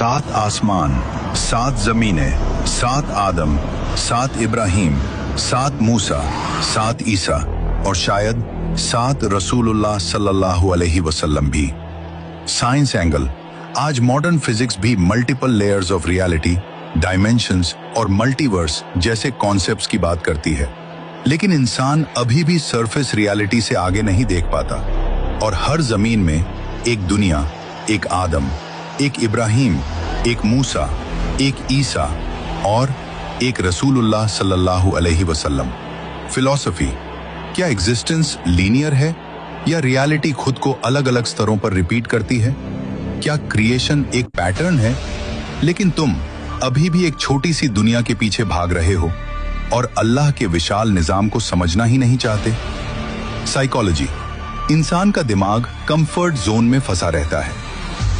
7 आसमान, 7 जमीनें, 7 आदम, 7 इब्राहिम, 7 मूसा, 7 ईसा और शायद 7 रसूलुल्लाह सल्लल्लाहु अलैहि वसल्लम भी। Science angle. आज मॉडर्न फिजिक्स भी multiple layers of reality, dimensions और मल्टीवर्स जैसे कॉन्सेप्ट्स की बात करती है, लेकिन इंसान अभी भी सरफेस रियलिटी से आगे नहीं देख पाता। और हर जमीन में एक दुनिया, एक आदम, एक इब्राहिम, एक मूसा, एक ईसा और एक रसूलुल्लाह सल्लल्लाहु अलैहि वसल्लम। फिलॉसफी। क्या एग्जिस्टेंस लीनियर है या रियलिटी खुद को अलग अलग स्तरों पर रिपीट करती है? क्या क्रिएशन एक पैटर्न है, लेकिन तुम अभी भी एक छोटी सी दुनिया के पीछे भाग रहे हो और अल्लाह के विशाल निजाम को समझना ही नहीं चाहते? साइकोलॉजी। इंसान का दिमाग कंफर्ट जोन में फंसा रहता है।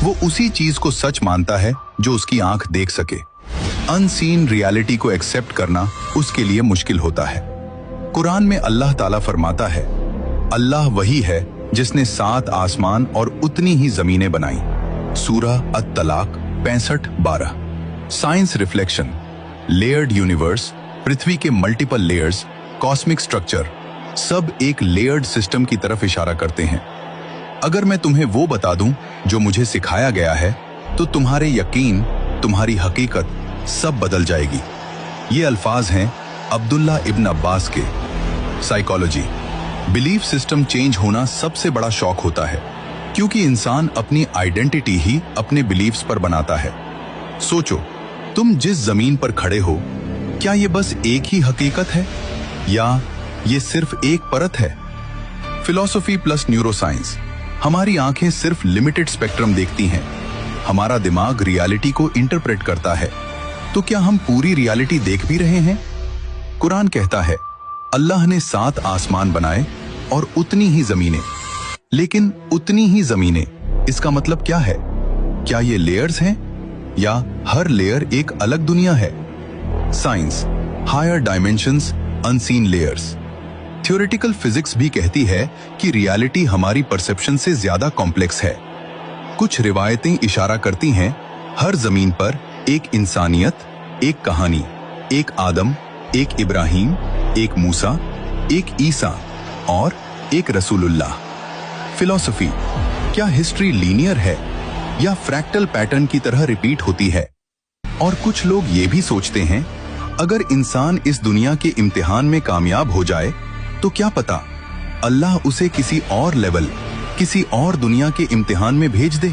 वो उसी चीज को सच मानता है जो उसकी आंख देख सके। अनसीन रियलिटी को एक्सेप्ट करना उसके लिए मुश्किल होता है। कुरान में अल्लाह ताला फरमाता है, अल्लाह वही है जिसने 7 आसमान और उतनी ही जमीनें बनाई। सूरह अत-तलाक 65:12। Science reflection. लेयर्ड यूनिवर्स, पृथ्वी के मल्टीपल लेयर्स, कॉस्मिक स्ट्रक्चर, सब एक लेयर्ड सिस्टम की तरफ इशारा करते हैं। अगर मैं तुम्हें वो बता दूं जो मुझे सिखाया गया है, तो तुम्हारे यकीन, तुम्हारी हकीकत सब बदल जाएगी। ये अल्फाज हैं अब्दुल्ला इब्न अब्बास के। साइकोलॉजी। बिलीफ सिस्टम चेंज होना सबसे बड़ा शौक होता है, क्योंकि इंसान अपनी आइडेंटिटी ही अपने बिलीफ्स पर बनाता है। सोचो, तुम जिस जमीन पर खड़े हो, क्या ये बस एक ही हकीकत है या ये सिर्फ एक परत है? Philosophy plus neuroscience. हमारी आंखें सिर्फ लिमिटेड स्पेक्ट्रम देखती हैं, हमारा दिमाग रियलिटी को इंटरप्रेट करता है। तो क्या हम पूरी रियलिटी देख भी रहे हैं? कुरान कहता है, अल्लाह ने 7 आसमान बनाए और उतनी ही जमीनें। लेकिन उतनी ही जमीनें, इसका मतलब क्या है? क्या ये लेयर्स हैं या हर लेयर एक अलग दुनिया है? Science. Higher dimensions, unseen layers. Theoretical physics भी कहती है कि रियलिटी हमारी परसेप्शन से ज्यादा कॉम्प्लेक्स है। कुछ रिवायतें इशारा करती हैं, हर जमीन पर एक इंसानियत, एक कहानी, एक आदम, एक इब्राहिम, एक मूसा, एक ईसा और एक रसूलुल्लाह। फिलॉसफी। क्या हिस्ट्री लीनियर है या फ्रैक्टल पैटर्न की तरह रिपीट होती है? और कुछ लोग ये भी सोचते हैं, अगर इंसान इस दुनिया के इम्तिहान में कामयाब हो जाए, तो क्या पता अल्लाह उसे किसी और लेवल, किसी और दुनिया के इम्तिहान में भेज दे।